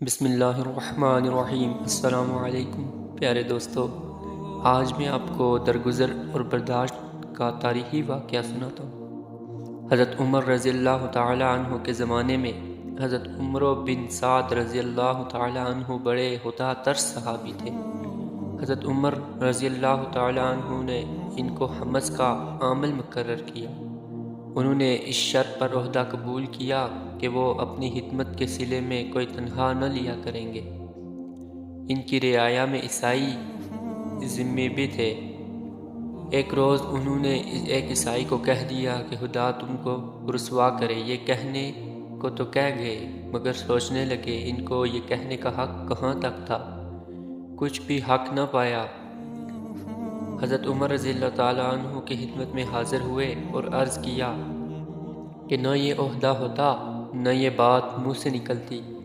بسم اللہ الرحمن الرحیم۔ السلام علیکم پیارے دوستو، آج میں آپ کو درگزر اور برداشت کا تاریخی واقعہ سناتا ہوں۔ حضرت عمر رضی اللہ تعالی عنہ کے زمانے میں حضرت عمر بن سعد رضی اللہ تعالی عنہ بڑے خدا ترس صحابی تھے۔ حضرت عمر رضی اللہ تعالی عنہ نے ان کو حمص کا عامل مقرر کیا۔ انہوں نے اس شرط پر عہدہ قبول کیا کہ وہ اپنی خدمت کے صلے میں کوئی تنخواہ نہ لیا کریں گے۔ ان کی رعایا میں عیسائی ذمے بھی تھے۔ ایک روز انہوں نے ایک عیسائی کو کہہ دیا کہ خدا تم کو رسوا کرے۔ یہ کہنے کو تو کہہ گئے، مگر سوچنے لگے ان کو یہ کہنے کا حق کہاں تک تھا۔ کچھ بھی حق نہ پایا۔ حضرت عمر رضی اللہ تعالیٰ عنہ کی خدمت میں حاضر ہوئے اور عرض کیا کہ نہ یہ عہدہ ہوتا نہ یہ بات منہ سے نکلتی۔